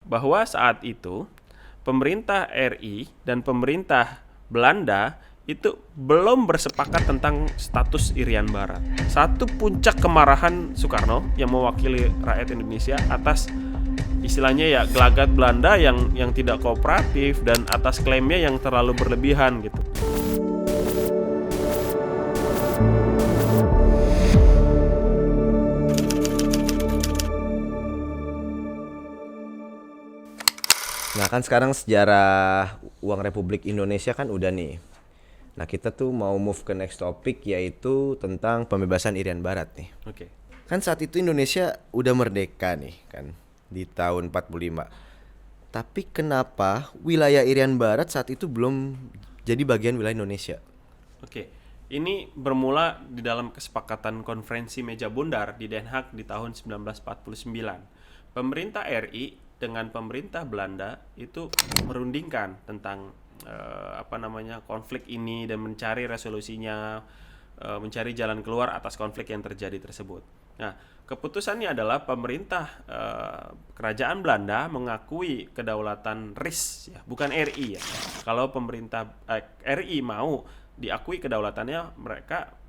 bahwa saat itu pemerintah RI dan pemerintah Belanda itu belum bersepakat tentang status Irian Barat. Satu puncak kemarahan Soekarno yang mewakili rakyat Indonesia atas istilahnya ya gelagat Belanda yang tidak kooperatif dan atas klaimnya yang terlalu berlebihan gitu. Nah kan sekarang sejarah uang Republik Indonesia kan udah nih. Nah kita tuh mau move ke next topic yaitu tentang pembebasan Irian Barat nih. Oke. Kan saat itu Indonesia udah merdeka nih kan di tahun 45. Tapi kenapa wilayah Irian Barat saat itu belum jadi bagian wilayah Indonesia? Oke. Ini bermula di dalam kesepakatan konferensi meja bundar di Den Haag di tahun 1949. Pemerintah RI dengan pemerintah Belanda itu merundingkan tentang konflik ini dan mencari resolusinya, mencari jalan keluar atas konflik yang terjadi tersebut. Nah, keputusannya adalah pemerintah kerajaan Belanda mengakui kedaulatan RIS ya, bukan RI ya. Kalau pemerintah RI mau diakui kedaulatannya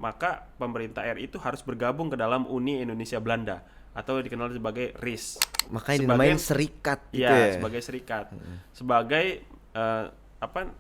maka pemerintah RI itu harus bergabung ke dalam Uni Indonesia Belanda atau dikenal sebagai RIS. Makanya dinamain serikat gitu ya. Sebagai serikat. Sebagai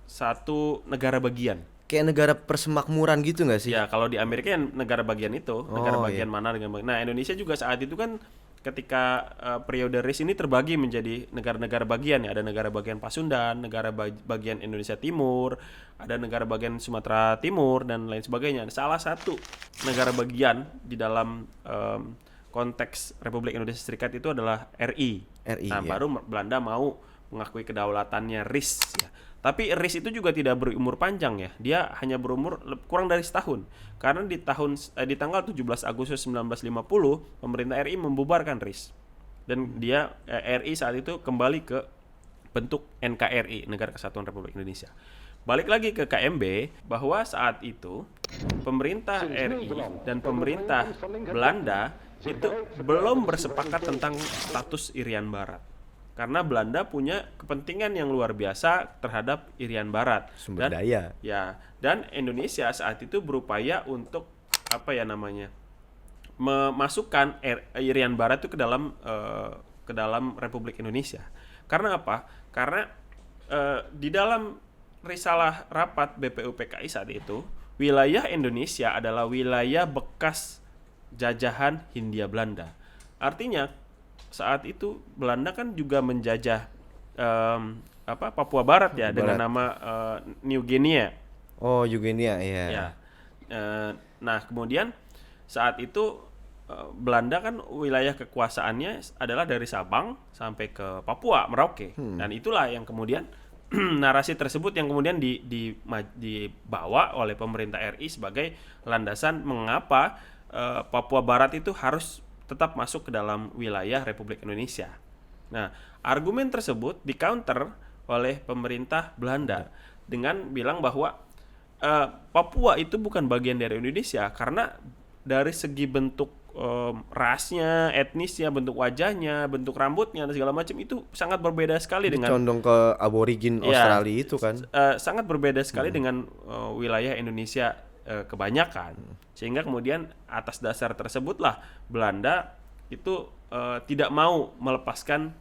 satu negara bagian. Kayak negara persemakmuran gitu nggak sih? Ya, kalau di Amerika yang negara bagian itu, negara bagian mana dengan bagian. Nah, Indonesia juga saat itu kan ketika periode RIS ini terbagi menjadi negara-negara bagian ya. Ada negara bagian Pasundan, negara bagian Indonesia Timur, ada negara bagian Sumatera Timur dan lain sebagainya. Salah satu negara bagian di dalam konteks Republik Indonesia Serikat itu adalah RI. Nah, baru Belanda mau mengakui kedaulatannya RIS ya. Tapi RIS itu juga tidak berumur panjang ya. Dia hanya berumur kurang dari setahun. Karena di tanggal 17 Agustus 1950 pemerintah RI membubarkan RIS. Dan RI saat itu kembali ke bentuk NKRI, Negara Kesatuan Republik Indonesia. Balik lagi ke KMB bahwa saat itu pemerintah RI dan pemerintah Belanda itu belum bersepakat tentang status Irian Barat. Karena Belanda punya kepentingan yang luar biasa terhadap Irian Barat. Sumber daya. Ya, dan Indonesia saat itu berupaya untuk memasukkan Irian Barat itu ke dalam Republik Indonesia. Karena apa? Karena di dalam risalah rapat BPUPKI saat itu, wilayah Indonesia adalah wilayah bekas jajahan Hindia Belanda. Artinya saat itu Belanda kan juga menjajah Papua Barat ya, dengan nama New Guinea. Oh, New Guinea ya. Ya. Nah, kemudian saat itu Belanda kan wilayah kekuasaannya adalah dari Sabang sampai ke Papua, Merauke. Dan itulah yang kemudian narasi tersebut yang kemudian dibawa oleh pemerintah RI sebagai landasan mengapa Papua Barat itu harus tetap masuk ke dalam wilayah Republik Indonesia. Nah, argumen tersebut di-counter oleh pemerintah Belanda dengan bilang bahwa Papua itu bukan bagian dari Indonesia karena dari segi bentuk rasnya, etnisnya, bentuk wajahnya, bentuk rambutnya dan segala macam itu sangat berbeda sekali dengan condong ke aborigin Australia itu kan. Sangat berbeda sekali dengan wilayah Indonesia kebanyakan. Sehingga kemudian atas dasar tersebutlah Belanda itu tidak mau melepaskan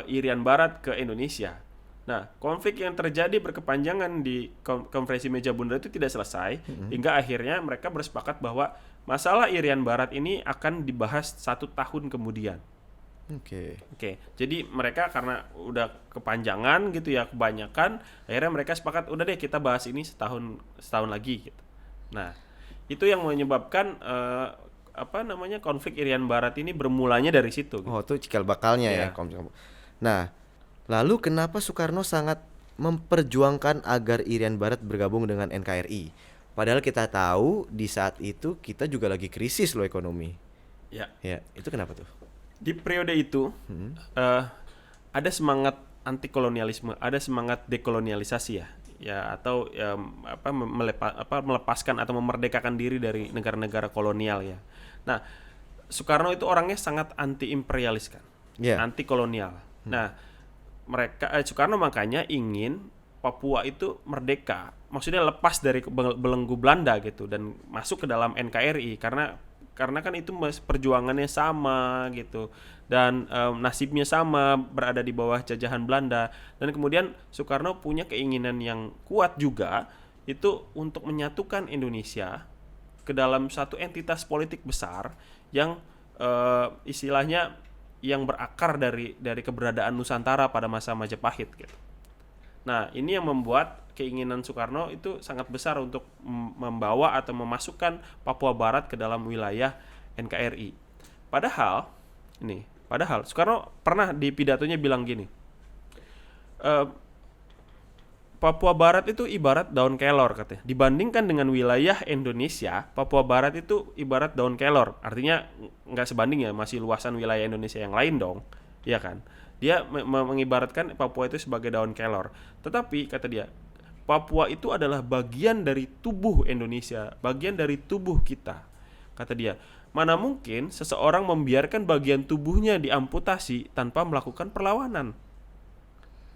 Irian Barat ke Indonesia. Nah, konflik yang terjadi berkepanjangan di konferensi meja bundar itu tidak selesai hingga akhirnya mereka bersepakat bahwa masalah Irian Barat ini akan dibahas 1 tahun kemudian. Oke. Jadi mereka karena udah kepanjangan gitu ya, kebanyakan, akhirnya mereka sepakat udah deh kita bahas ini setahun lagi gitu. Nah, itu yang menyebabkan konflik Irian Barat ini bermulanya dari situ. Oh, itu cikal bakalnya ya. Nah, lalu kenapa Soekarno sangat memperjuangkan agar Irian Barat bergabung dengan NKRI? Padahal kita tahu di saat itu kita juga lagi krisis loh ekonomi. Ya, itu kenapa tuh? Di periode itu ada semangat anti kolonialisme, ada semangat dekolonialisasi atau melepaskan atau memerdekakan diri dari negara-negara kolonial ya. Nah, Soekarno itu orangnya sangat anti imperialis kan, anti kolonial. Nah, Soekarno makanya ingin Papua itu merdeka, maksudnya lepas dari belenggu Belanda gitu dan masuk ke dalam NKRI karena kan itu perjuangannya sama gitu dan nasibnya sama, berada di bawah jajahan Belanda. Dan kemudian Soekarno punya keinginan yang kuat juga itu untuk menyatukan Indonesia ke dalam satu entitas politik besar yang istilahnya yang berakar dari keberadaan Nusantara pada masa Majapahit gitu. Nah, ini yang membuat keinginan Soekarno itu sangat besar untuk membawa atau memasukkan Papua Barat ke dalam wilayah NKRI. Padahal Soekarno pernah di pidatonya bilang gini, Papua Barat itu ibarat daun kelor katanya. Dibandingkan dengan wilayah Indonesia, Papua Barat itu ibarat daun kelor. Artinya nggak sebanding ya, masih luasan wilayah Indonesia yang lain dong, ya kan? Dia mengibaratkan Papua itu sebagai daun kelor. Tetapi kata dia, Papua itu adalah bagian dari tubuh Indonesia, bagian dari tubuh kita. Kata dia, mana mungkin seseorang membiarkan bagian tubuhnya diamputasi tanpa melakukan perlawanan.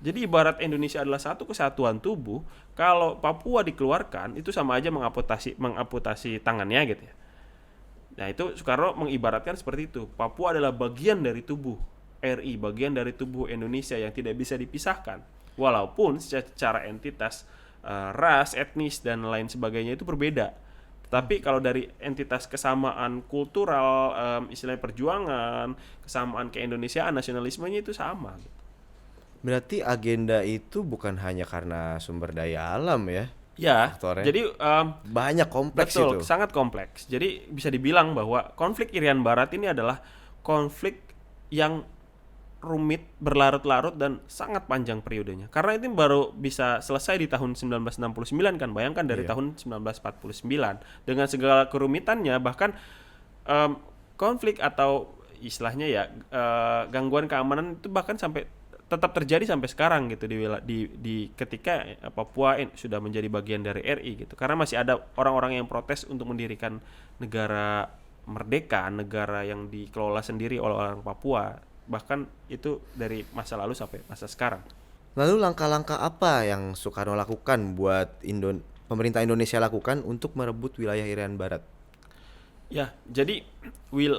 Jadi ibarat Indonesia adalah satu kesatuan tubuh, kalau Papua dikeluarkan itu sama aja mengamputasi tangannya gitu ya. Nah, itu Soekarno mengibaratkan seperti itu. Papua adalah bagian dari tubuh RI, bagian dari tubuh Indonesia yang tidak bisa dipisahkan. Walaupun secara entitas ras, etnis dan lain sebagainya itu berbeda. Tapi kalau dari entitas kesamaan kultural, istilahnya perjuangan, kesamaan keindonesiaan, nasionalismenya itu sama gitu. Berarti agenda itu bukan hanya karena sumber daya alam ya? Ya, faktornya. Jadi banyak kompleks betul, itu. sangat kompleks. Jadi bisa dibilang bahwa konflik Irian Barat ini adalah konflik yang rumit, berlarut-larut dan sangat panjang periodenya. Karena itu baru bisa selesai di tahun 1969 kan. Bayangkan dari tahun 1949 dengan segala kerumitannya, bahkan konflik atau istilahnya ya gangguan keamanan itu bahkan sampai tetap terjadi sampai sekarang gitu di ketika Papua sudah menjadi bagian dari RI gitu. Karena masih ada orang-orang yang protes untuk mendirikan negara merdeka, negara yang dikelola sendiri oleh orang Papua. Bahkan itu dari masa lalu sampai masa sekarang. Lalu langkah-langkah apa yang Soekarno lakukan buat pemerintah Indonesia lakukan untuk merebut wilayah Irian Barat? Ya, jadi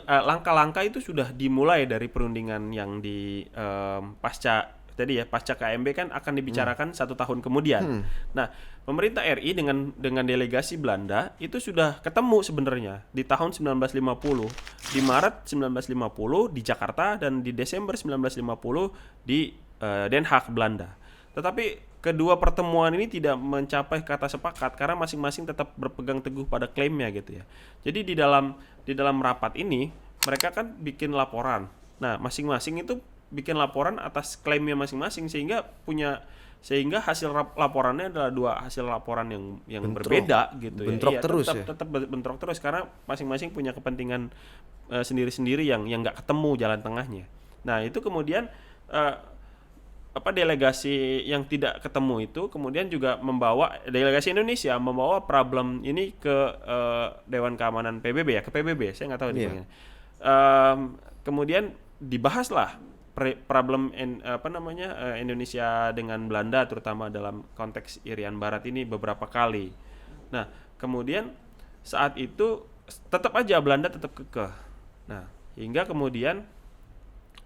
langkah-langkah itu sudah dimulai dari perundingan yang di pasca KMB kan akan dibicarakan 1 tahun kemudian. Nah, pemerintah RI dengan delegasi Belanda itu sudah ketemu sebenarnya di tahun 1950, di Maret 1950 di Jakarta dan di Desember 1950 di Den Haag, Belanda. Tetapi kedua pertemuan ini tidak mencapai kata sepakat karena masing-masing tetap berpegang teguh pada klaimnya gitu ya. Jadi di dalam rapat ini mereka kan bikin laporan. Nah, masing-masing itu bikin laporan atas klaimnya masing-masing sehingga hasil laporannya adalah dua hasil laporan yang berbeda gitu bentrok ya. Terus tetap bentrok terus karena masing-masing punya kepentingan sendiri-sendiri yang nggak ketemu jalan tengahnya. Nah, itu kemudian delegasi yang tidak ketemu itu kemudian juga delegasi Indonesia membawa problem ini ke Dewan Keamanan PBB ya, ke PBB, saya nggak tahu ini. Kemudian dibahaslah problem Indonesia dengan Belanda terutama dalam konteks Irian Barat ini beberapa kali. Nah, kemudian saat itu tetap aja Belanda tetap kekeh. Nah, hingga kemudian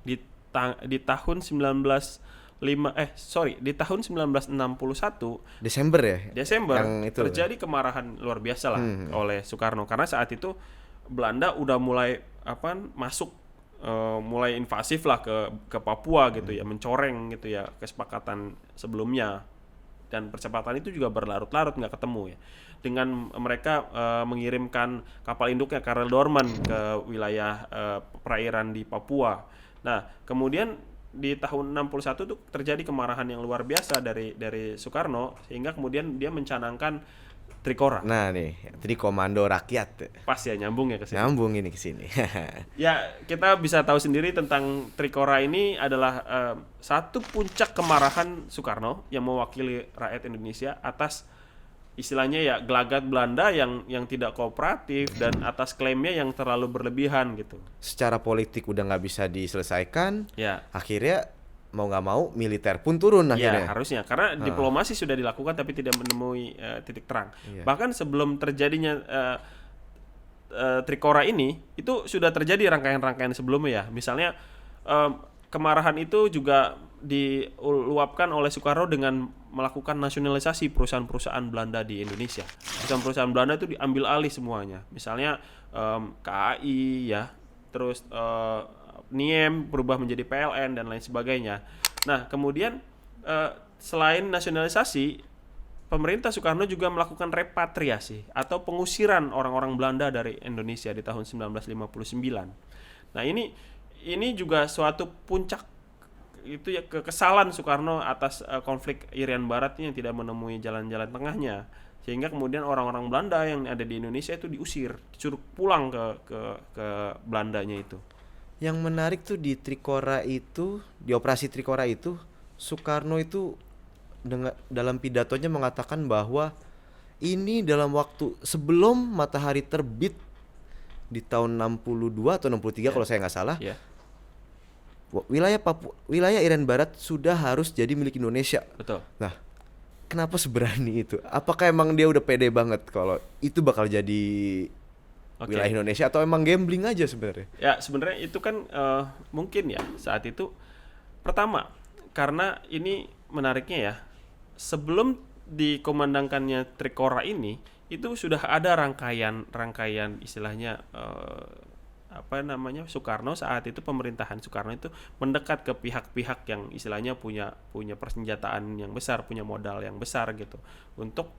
di tahun 1961 Desember terjadi kemarahan luar biasa lah oleh Soekarno karena saat itu Belanda udah mulai masuk mulai invasif lah ke Papua gitu ya, mencoreng gitu ya kesepakatan sebelumnya, dan percepatan itu juga berlarut-larut nggak ketemu ya, dengan mereka mengirimkan kapal induknya Karel Doorman ke wilayah perairan di Papua. Nah, kemudian di tahun 61 tuh terjadi kemarahan yang luar biasa dari Soekarno sehingga kemudian dia mencanangkan Trikora. Nah nih, tadi komando rakyat. Pas ya, nyambung ya ke sini. Nyambung ini ke sini. Ya, kita bisa tahu sendiri tentang Trikora ini adalah satu puncak kemarahan Soekarno yang mewakili rakyat Indonesia atas istilahnya ya gelagat Belanda yang tidak kooperatif dan atas klaimnya yang terlalu berlebihan gitu. Secara politik udah nggak bisa diselesaikan. Ya. Akhirnya mau nggak mau militer pun turun akhirnya. Ya, harusnya karena diplomasi sudah dilakukan tapi tidak menemui titik terang. Iya. Bahkan sebelum terjadinya Trikora ini itu sudah terjadi rangkaian-rangkaian sebelumnya ya. Misalnya kemarahan itu juga diluapkan oleh Soekarno dengan melakukan nasionalisasi perusahaan-perusahaan Belanda di Indonesia. Perusahaan-perusahaan Belanda itu diambil alih semuanya. Misalnya KAI ya, terus NIEM berubah menjadi PLN dan lain sebagainya. Nah, kemudian selain nasionalisasi, pemerintah Soekarno juga melakukan repatriasi atau pengusiran orang-orang Belanda dari Indonesia di tahun 1959. Nah, ini juga suatu puncak itu ya kekesalan Soekarno atas konflik Irian Barat yang tidak menemui jalan-jalan tengahnya, sehingga kemudian orang-orang Belanda yang ada di Indonesia itu diusir, disuruh pulang ke Belandanya itu. Yang menarik tuh di Trikora itu, di operasi Trikora itu, Soekarno itu dalam pidatonya mengatakan bahwa ini dalam waktu sebelum matahari terbit di tahun 62 atau 63 kalau saya nggak salah. Wilayah Irian Barat sudah harus jadi milik Indonesia. Betul. Nah, kenapa seberani itu? Apakah emang dia udah pede banget kalau itu bakal jadi wilayah Indonesia atau emang gambling aja sebenarnya? Ya, sebenarnya itu kan mungkin ya saat itu pertama karena ini menariknya ya, sebelum dikomandangkannya Trikora ini itu sudah ada rangkaian istilahnya Soekarno saat itu, pemerintahan Soekarno itu mendekat ke pihak-pihak yang istilahnya punya persenjataan yang besar, punya modal yang besar gitu untuk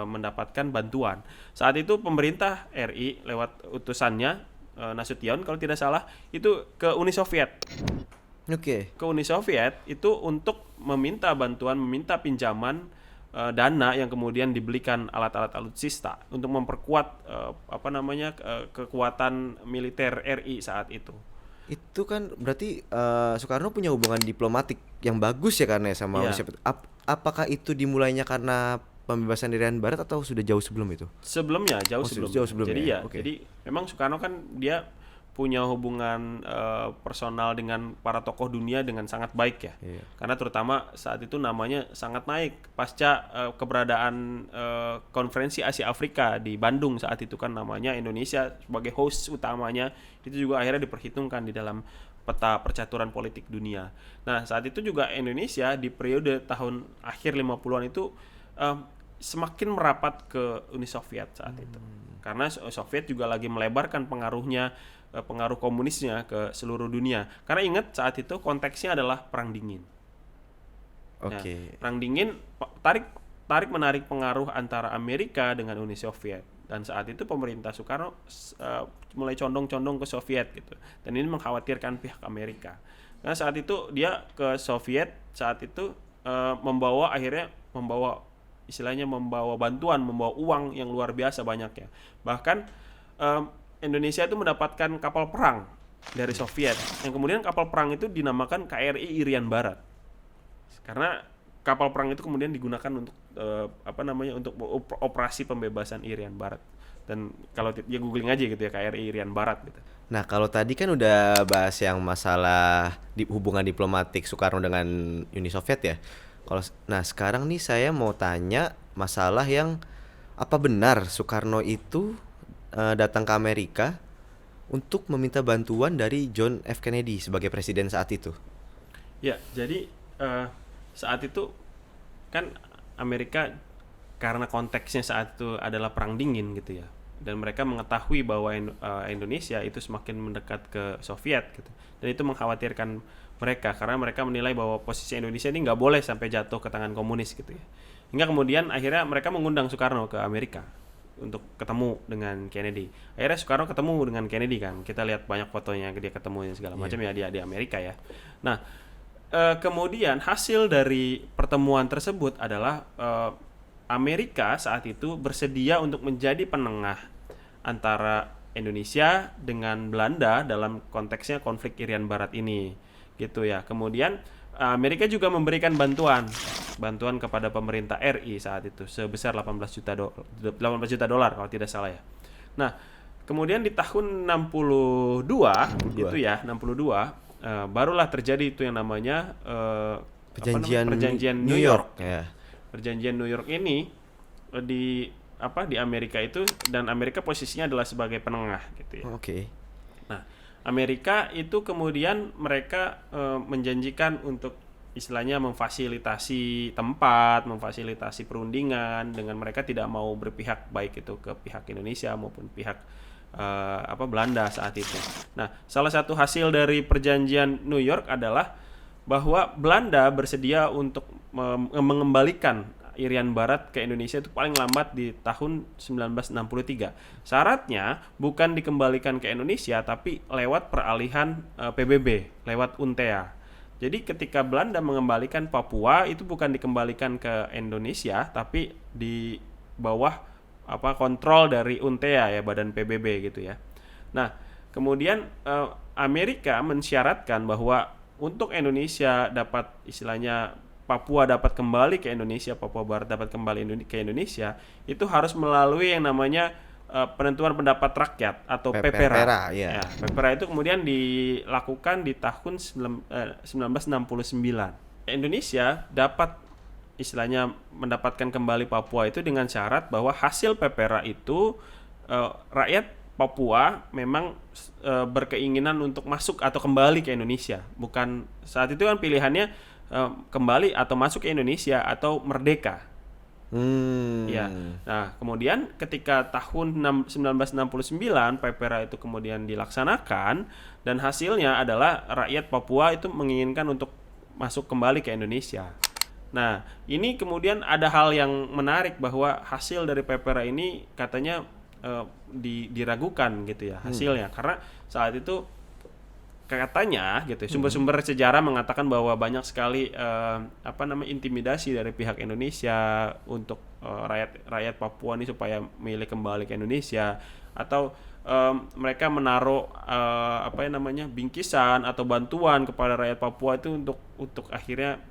mendapatkan bantuan. Saat itu pemerintah RI lewat utusannya Nasution kalau tidak salah itu ke Uni Soviet. Ke Uni Soviet itu untuk meminta bantuan, meminta pinjaman dana yang kemudian dibelikan alat-alat alutsista untuk memperkuat kekuatan militer RI saat itu. Itu kan berarti Soekarno punya hubungan diplomatik yang bagus ya karena sama Uni Soviet. Apakah itu dimulainya karena pembebasan Irian Barat atau sudah jauh sebelum itu? Sebelumnya, jauh sebelum. Jadi jadi memang Soekarno kan dia punya hubungan personal dengan para tokoh dunia dengan sangat baik ya. Karena terutama saat itu namanya sangat naik pasca keberadaan konferensi Asia Afrika di Bandung saat itu kan, namanya Indonesia sebagai host utamanya itu juga akhirnya diperhitungkan di dalam peta percaturan politik dunia. Nah, saat itu juga Indonesia di periode tahun akhir 50-an itu semakin merapat ke Uni Soviet saat itu. Karena Soviet juga lagi melebarkan pengaruh komunisnya ke seluruh dunia. Karena ingat saat itu konteksnya adalah Perang Dingin. Nah, Perang Dingin tarik menarik pengaruh antara Amerika dengan Uni Soviet. Dan saat itu pemerintah Soekarno mulai condong-condong ke Soviet gitu. Dan ini mengkhawatirkan pihak Amerika. Nah, saat itu dia ke Soviet saat itu membawa bantuan, membawa uang yang luar biasa banyaknya. Bahkan Indonesia itu mendapatkan kapal perang dari Soviet, yang kemudian kapal perang itu dinamakan KRI Irian Barat, karena kapal perang itu kemudian digunakan untuk untuk operasi pembebasan Irian Barat. Dan kalau dia googling aja gitu ya, KRI Irian Barat gitu. Nah, kalau tadi kan udah bahas yang masalah hubungan diplomatik Soekarno dengan Uni Soviet ya. Nah sekarang nih saya mau tanya masalah yang apa benar Soekarno itu datang ke Amerika untuk meminta bantuan dari John F. Kennedy sebagai presiden saat itu? Ya, jadi saat itu kan Amerika karena konteksnya saat itu adalah Perang Dingin gitu ya, dan mereka mengetahui bahwa Indonesia itu semakin mendekat ke Soviet gitu, dan itu mengkhawatirkan mereka karena mereka menilai bahwa posisi Indonesia ini nggak boleh sampai jatuh ke tangan komunis gitu ya. Hingga kemudian akhirnya mereka mengundang Soekarno ke Amerika untuk ketemu dengan Kennedy. Akhirnya Soekarno ketemu dengan Kennedy kan. Kita lihat banyak fotonya dia ketemu segala macam ya dia di Amerika ya. Nah, kemudian hasil dari pertemuan tersebut adalah Amerika saat itu bersedia untuk menjadi penengah antara Indonesia dengan Belanda dalam konteksnya konflik Irian Barat ini. Gitu ya. Kemudian Amerika juga memberikan bantuan kepada pemerintah RI saat itu sebesar 18 juta dolar kalau tidak salah ya. Nah, kemudian di tahun 62 gitu ya, 62 barulah terjadi itu yang namanya Perjanjian New York. Ya. Perjanjian New York ini di Amerika itu, dan Amerika posisinya adalah sebagai penengah gitu ya. Oke. Nah, Amerika itu kemudian mereka menjanjikan untuk istilahnya memfasilitasi tempat, memfasilitasi perundingan dengan mereka tidak mau berpihak baik itu ke pihak Indonesia maupun pihak Belanda saat itu. Nah, salah satu hasil dari perjanjian New York adalah bahwa Belanda bersedia untuk mengembalikan Irian Barat ke Indonesia itu paling lambat di tahun 1963. Syaratnya bukan dikembalikan ke Indonesia tapi lewat peralihan PBB, lewat UNTEA. Jadi ketika Belanda mengembalikan Papua itu bukan dikembalikan ke Indonesia tapi di bawah kontrol dari UNTEA ya, badan PBB gitu ya. Nah, kemudian Amerika mensyaratkan bahwa untuk Indonesia dapat istilahnya Papua dapat kembali ke Indonesia, Papua Barat dapat kembali ke Indonesia, itu harus melalui yang namanya penentuan pendapat rakyat atau PEPERA. Ya. PEPERA itu kemudian dilakukan di tahun 1969. Indonesia dapat istilahnya mendapatkan kembali Papua itu dengan syarat bahwa hasil PEPERA itu rakyat Papua memang berkeinginan untuk masuk atau kembali ke Indonesia. Bukan saat itu kan pilihannya kembali atau masuk ke Indonesia atau merdeka. Ya. Nah, kemudian ketika tahun 1969 PEPERA itu kemudian dilaksanakan dan hasilnya adalah rakyat Papua itu menginginkan untuk masuk kembali ke Indonesia. Nah, ini kemudian ada hal yang menarik bahwa hasil dari PEPERA ini katanya diragukan gitu ya hasilnya, karena saat itu katanya gitu sumber-sumber sejarah mengatakan bahwa banyak sekali intimidasi dari pihak Indonesia untuk rakyat Papua ini supaya milih kembali ke Indonesia, atau mereka menaruh bingkisan atau bantuan kepada rakyat Papua itu untuk akhirnya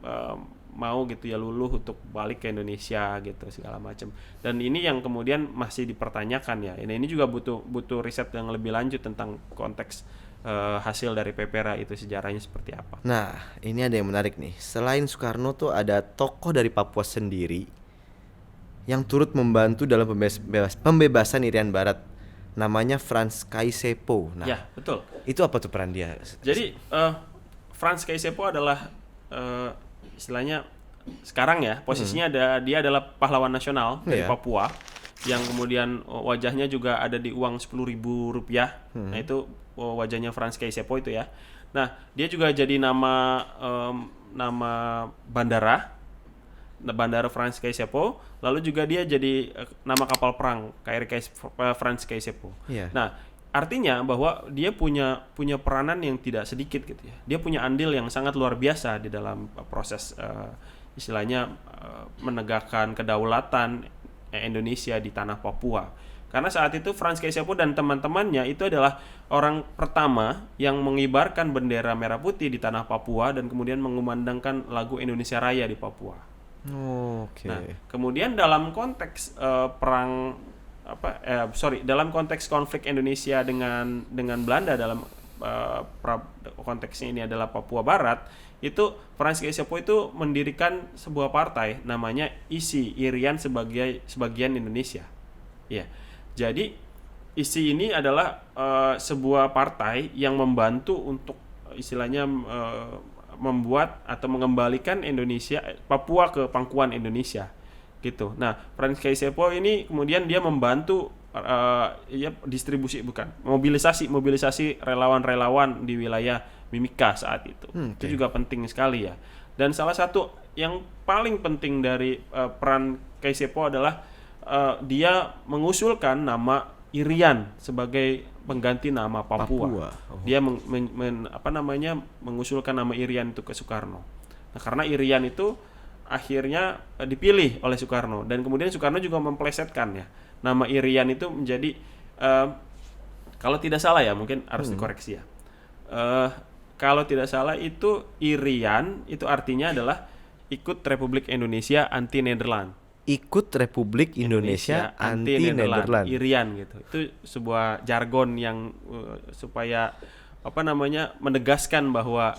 mau gitu ya luluh untuk balik ke Indonesia gitu segala macam. Dan ini yang kemudian masih dipertanyakan ya. Ini juga butuh riset yang lebih lanjut tentang konteks hasil dari PEPERA itu sejarahnya seperti apa. Nah, ini ada yang menarik nih. Selain Soekarno tuh ada tokoh dari Papua sendiri yang turut membantu dalam pembebasan Irian Barat. Namanya Frans Kaisepo. Nah, ya, betul. Itu apa tuh peran dia? Jadi Frans Kaisepo adalah istilahnya sekarang ya posisinya dia adalah pahlawan nasional dari Papua yang kemudian wajahnya juga ada di uang Rp10.000. Nah, itu wajahnya Frans Kaisepo itu ya. Nah, dia juga jadi nama bandara Frans Kaisepo, lalu juga dia jadi nama kapal perang KRI Frans Kaisepo. Nah, artinya bahwa dia punya peranan yang tidak sedikit gitu ya. Dia punya andil yang sangat luar biasa di dalam proses istilahnya menegakkan kedaulatan Indonesia di tanah Papua. Karena saat itu Frans Kaisepo dan teman-temannya itu adalah orang pertama yang mengibarkan bendera merah putih di tanah Papua dan kemudian mengumandangkan lagu Indonesia Raya di Papua. Nah, kemudian dalam konteks dalam konteks konflik Indonesia dengan Belanda dalam konteksnya ini adalah Papua Barat, itu Frans Kaisepo itu mendirikan sebuah partai namanya ISI, Irian Sebagian Indonesia. Ya. Jadi ISI ini adalah sebuah partai yang membantu untuk istilahnya membuat atau mengembalikan Papua ke pangkuan Indonesia. Gitu. Nah, Frans Kaisepo ini kemudian dia membantu mobilisasi relawan-relawan di wilayah Mimika saat itu. Itu juga penting sekali ya. Dan salah satu yang paling penting dari peran Kaisepo adalah dia mengusulkan nama Irian sebagai pengganti nama Papua. Dia mengusulkan nama Irian itu ke Soekarno. Nah, karena Irian itu akhirnya dipilih oleh Soekarno dan kemudian Soekarno juga memplesetkan ya nama Irian itu menjadi kalau tidak salah ya mungkin harus dikoreksi ya, kalau tidak salah itu Irian itu artinya adalah ikut Republik Indonesia anti Nederland. Ikut Republik Indonesia anti Nederland. Irian gitu. Itu sebuah jargon yang supaya menegaskan bahwa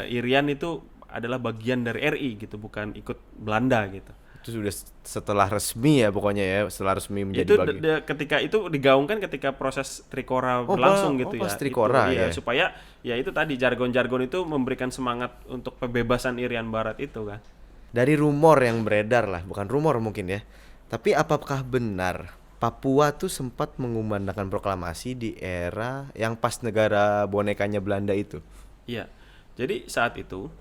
Irian itu adalah bagian dari RI gitu, bukan ikut Belanda gitu. Itu sudah setelah resmi ya pokoknya ya, setelah resmi menjadi Itu bagian. ketika itu digaungkan ketika proses Trikora berlangsung gitu pas ya. Trikora itu, ya. Supaya ya itu tadi jargon-jargon itu memberikan semangat untuk pembebasan Irian Barat itu kan. Dari rumor yang beredar lah, bukan rumor mungkin ya. Tapi apakah benar Papua tuh sempat mengumandangkan proklamasi di era yang pas negara bonekanya Belanda itu? Iya. Jadi saat itu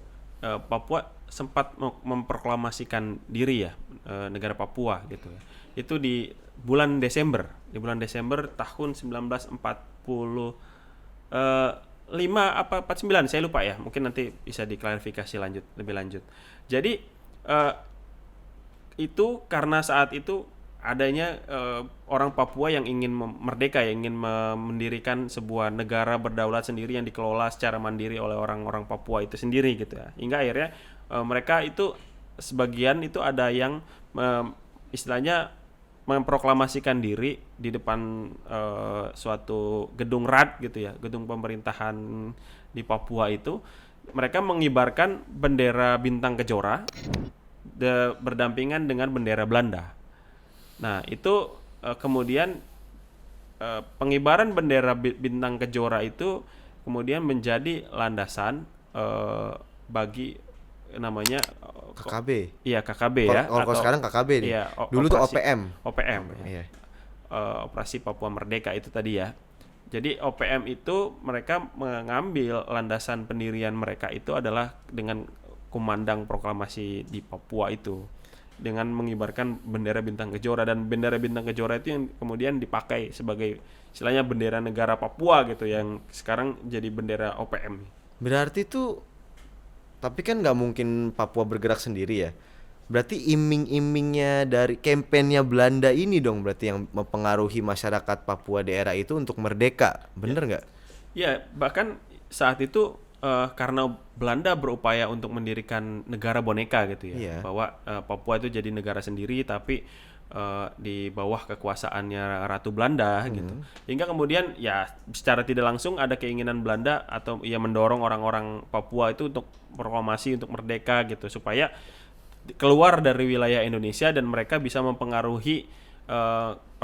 Papua sempat memproklamasikan diri ya, negara Papua gitu ya. Itu di bulan Desember tahun 1945 apa 49 saya lupa ya. Mungkin nanti bisa diklarifikasi lebih lanjut. Jadi itu karena saat itu adanya orang Papua yang ingin merdeka, yang ingin mendirikan sebuah negara berdaulat sendiri yang dikelola secara mandiri oleh orang-orang Papua itu sendiri gitu ya. Hingga akhirnya mereka itu sebagian itu ada yang istilahnya memproklamasikan diri di depan suatu gedung RAD gitu ya, gedung pemerintahan di Papua itu. Mereka mengibarkan bendera bintang kejora berdampingan dengan bendera Belanda. Nah itu kemudian pengibaran bendera bintang kejora itu kemudian menjadi landasan bagi namanya KKB. Iya KKB ya. Kalau sekarang KKB nih. Iya, dulu tuh OPM. OPM. Iya. Operasi Papua Merdeka itu tadi ya. Jadi OPM itu mereka mengambil landasan pendirian mereka itu adalah dengan kumandang proklamasi di Papua itu, dengan mengibarkan bendera bintang kejora, dan bendera bintang kejora itu yang kemudian dipakai sebagai istilahnya bendera negara Papua gitu, yang sekarang jadi bendera OPM. Berarti tuh, tapi kan nggak mungkin Papua bergerak sendiri ya. Berarti iming-imingnya dari kampanyenya Belanda ini dong berarti yang mempengaruhi masyarakat Papua daerah itu untuk merdeka, bener nggak? Ya, bahkan saat itu karena Belanda berupaya untuk mendirikan negara boneka gitu ya, bahwa Papua itu jadi negara sendiri tapi di bawah kekuasaannya Ratu Belanda gitu. Hingga kemudian ya secara tidak langsung ada keinginan Belanda atau ya mendorong orang-orang Papua itu untuk proklamasi untuk merdeka gitu, supaya keluar dari wilayah Indonesia dan mereka bisa mempengaruhi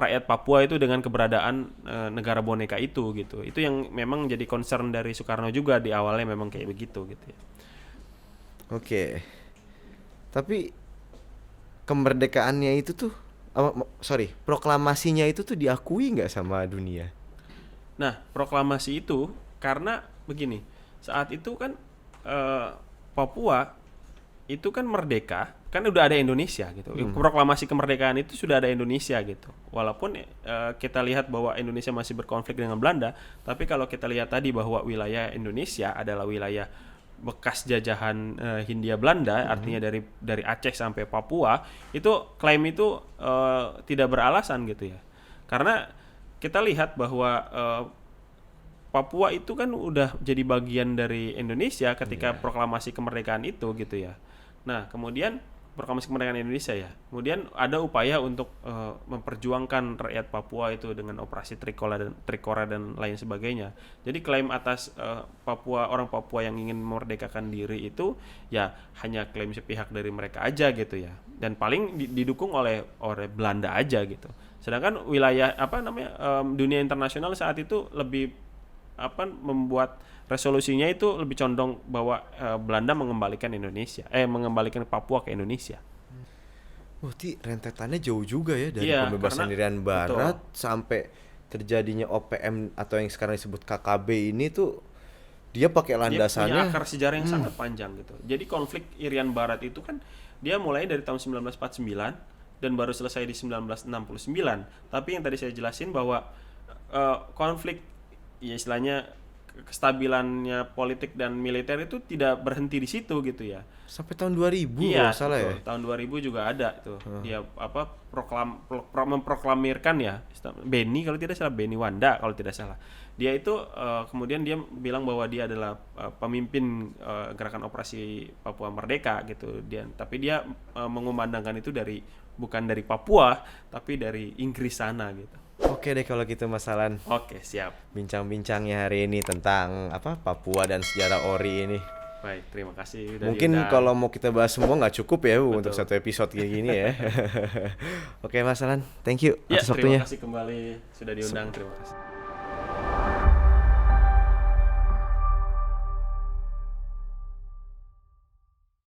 rakyat Papua itu dengan keberadaan negara boneka itu gitu. Itu yang memang jadi concern dari Soekarno juga di awalnya, memang kayak begitu gitu ya. Oke. Tapi kemerdekaannya itu tuh proklamasinya itu tuh diakui nggak sama dunia? Nah, proklamasi itu karena begini, saat itu kan Papua itu kan merdeka, kan udah ada Indonesia gitu. Proklamasi kemerdekaan itu sudah ada Indonesia gitu. Walaupun kita lihat bahwa Indonesia masih berkonflik dengan Belanda, tapi kalau kita lihat tadi bahwa wilayah Indonesia adalah wilayah bekas jajahan Hindia Belanda, artinya dari Aceh sampai Papua, itu klaim itu tidak beralasan gitu ya. Karena kita lihat bahwa Papua itu kan udah jadi bagian dari Indonesia ketika proklamasi kemerdekaan itu gitu ya. Nah, kemudian proklamasi kemerdekaan Indonesia ya. Kemudian ada upaya untuk memperjuangkan rakyat Papua itu dengan operasi Trikora dan lain sebagainya. Jadi klaim atas orang Papua yang ingin memerdekakan diri itu ya hanya klaim sepihak dari mereka aja gitu ya. Dan paling didukung oleh Belanda aja gitu. Sedangkan wilayah dunia internasional saat itu lebih membuat resolusinya itu lebih condong bahwa Belanda mengembalikan Papua ke Indonesia. Berarti rentetannya jauh juga ya, dari pembebasan Irian Barat sampai terjadinya OPM atau yang sekarang disebut KKB ini tuh dia pakai landasannya. Dia punya akar sejarah yang sangat panjang gitu. Jadi konflik Irian Barat itu kan dia mulai dari tahun 1949 dan baru selesai di 1969. Tapi yang tadi saya jelasin bahwa konflik ya istilahnya kestabilannya politik dan militer itu tidak berhenti di situ gitu ya. Sampai tahun 2000 kalau salah ya. Tahun 2000 juga ada tuh. Dia memproklamirkan ya Beni kalau tidak salah, Beni Wanda kalau tidak salah. dia itu kemudian dia bilang bahwa dia adalah pemimpin gerakan operasi Papua Merdeka gitu. Tapi dia mengumandangkan itu bukan dari Papua tapi dari Inggris sana gitu. Oke deh kalau gitu Mas Alan. Oke, siap. Bincang-bincangnya hari ini tentang Papua dan sejarah ORI ini. Baik, terima kasih. Mungkin kalau mau kita bahas semua nggak cukup ya untuk satu episode kayak gini ya. Oke Mas Alan, thank you atas waktunya. Terima kasih kembali sudah diundang. Terima kasih.